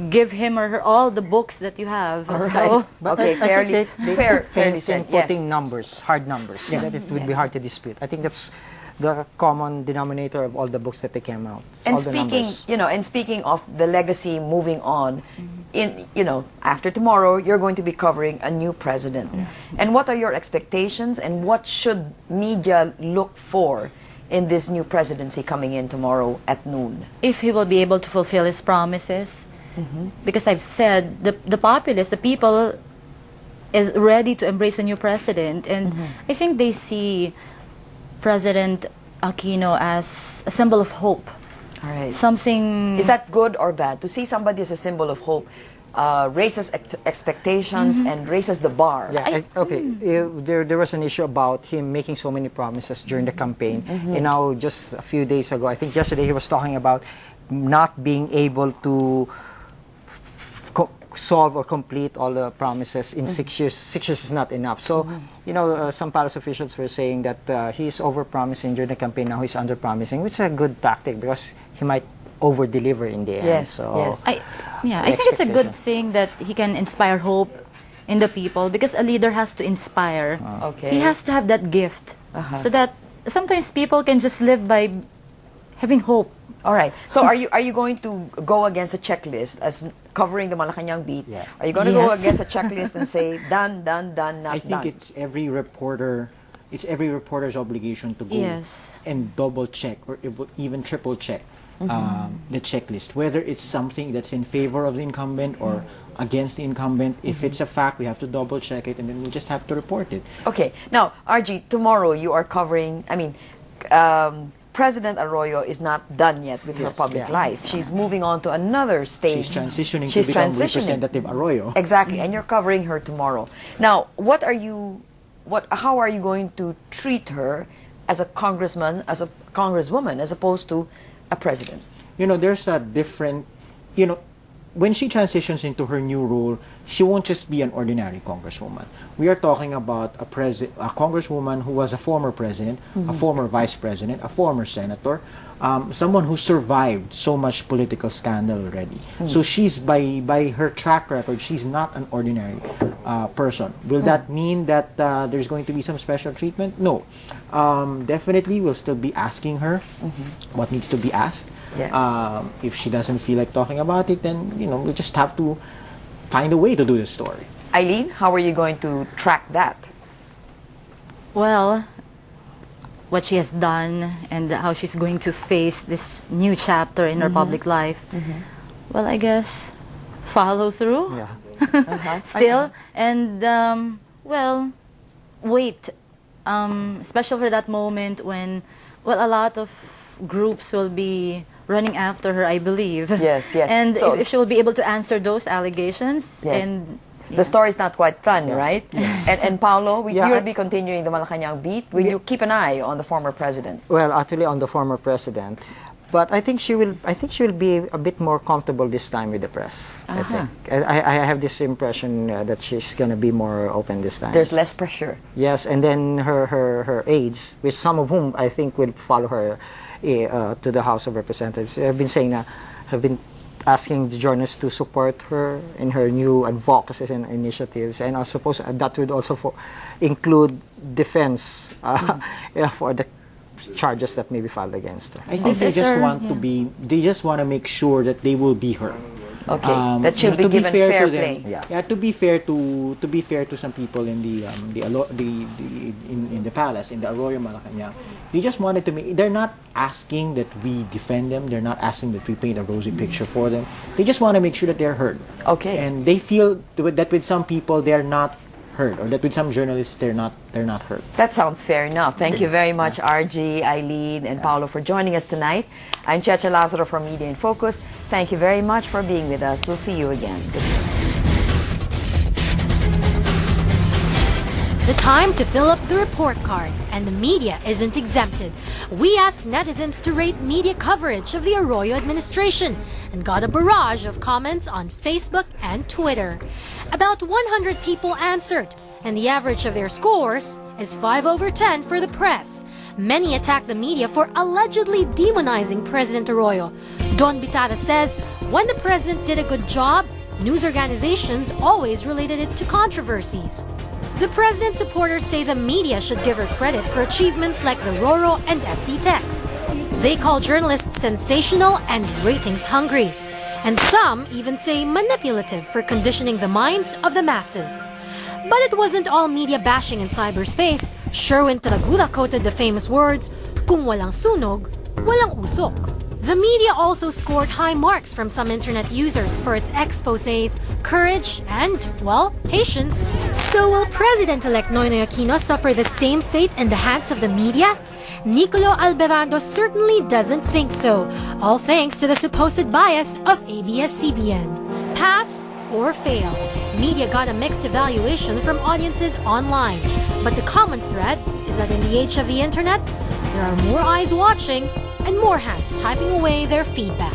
give him or her all the books that you have. All So, right. But Okay, I think they fairly in said, yes. putting numbers, hard numbers, so that it would be hard to dispute. I think that's the common denominator of all the books that they came out. And all the speaking, numbers. and speaking of the legacy moving on, after tomorrow, you're going to be covering a new president. And what are your expectations, and what should media look for in this new presidency coming in tomorrow at noon? if he will be able to fulfill his promises, because I've said the populace, the people, is ready to embrace a new president, and I think they see President Aquino as a symbol of hope. All right. Something. Is that good or bad? To see somebody as a symbol of hope raises expectations and raises the bar. Yeah, there was an issue about him making so many promises during the campaign, and now just a few days ago, I think yesterday, he was talking about not being able to solve or complete all the promises in 6 years. 6 years is not enough. So, some palace officials were saying that he's over-promising during the campaign, now he's under-promising, which is a good tactic because he might over-deliver in the end. Yes, so, yes. I think it's a good thing that he can inspire hope in the people, because a leader has to inspire. Okay. He has to have that gift, so that sometimes people can just live by having hope. All right. So are you going to go against a checklist as covering the Malcañang beat? Yeah. Are you going to go Yes. against a checklist and say done, done, done, not I think done? it's every reporter's obligation to go Yes. and double check or even triple check the checklist, whether it's something that's in favor of the incumbent or against the incumbent. If it's a fact, we have to double check it, and then we just have to report it. Okay. Now, RG, tomorrow you are covering, President Arroyo is not done yet with her Yes, public yeah. life. She's moving on to another stage. She's transitioning She's to become transitioning. Representative Arroyo. Exactly, and you're covering her tomorrow. Now, how are you going to treat her as a congressman, as a congresswoman, as opposed to a president? There's a different, when she transitions into her new role, she won't just be an ordinary congresswoman. We are talking about a congresswoman who was a former president, a former vice president, a former senator, someone who survived so much political scandal already. So she's, by her track record, she's not an ordinary person. Will that mean that there's going to be some special treatment? No. Definitely, we'll still be asking her what needs to be asked. Yeah. If she doesn't feel like talking about it, then we'll just have to find a way to do the story. Aileen, how are you going to track that? Well, what she has done and how she's going to face this new chapter in her public life. Well, I guess follow through. yeah. Still, and wait, especially for that moment when, a lot of groups will be running after her, I believe. Yes, yes. And So- if she will be able to answer those allegations, Yes. and The story's not quite done, right? Yes. And Paolo, Yeah, you'll I- be continuing the Malcañang beat. Will you keep an eye on the former president? Well, actually, on the former president, but I think she will. I think she will be a bit more comfortable this time with the press. I think. I have this impression that she's going to be more open this time. There's less pressure. Yes, and then her aides, which some of whom I think will follow her to the House of Representatives, have been asking the journalists to support her in her new advocacies and initiatives, and I suppose that would also include defense for the charges that may be filed against her. I think they just want to be. They just want to make sure that they will be her. Okay, that she'll be to given fair fair to them, play. Yeah. To be fair to some people in in the palace, in the Arroyo Malcañang, they just wanted to make. They're not asking that we defend them. They're not asking that we paint a rosy picture for them. They just want to make sure that they're heard. Okay. And they feel that with some people they're not heard, or that with some journalists they're not heard. That sounds fair enough. Thank you very much, RG, Aileen, and Paolo, for joining us tonight. I'm Cheche Lazaro from Media in Focus. Thank you very much for being with us. We'll see you again. The time to fill up the report card, and the media isn't exempted. We asked netizens to rate media coverage of the Arroyo administration and got a barrage of comments on Facebook and Twitter. About 100 people answered, and the average of their scores is 5/10 for the press. Many attacked the media for allegedly demonizing President Arroyo. Don Bitara says when the president did a good job, news organizations always related it to controversies. The president's supporters say the media should give her credit for achievements like the Roro and SC Tex. They call journalists sensational and ratings hungry. And some even say manipulative for conditioning the minds of the masses. But it wasn't all media bashing in cyberspace. Sherwin Tragura quoted the famous words, "Kung walang sunog, walang usok." The media also scored high marks from some internet users for its exposés, courage, and, well, patience. So will President-elect Noynoy Aquino suffer the same fate in the hands of the media? Nicolo Alberando certainly doesn't think so, all thanks to the supposed bias of ABS-CBN. Pass or fail. Media got a mixed evaluation from audiences online. But the common thread is that in the age of the internet, there are more eyes watching and more hands typing away their feedback.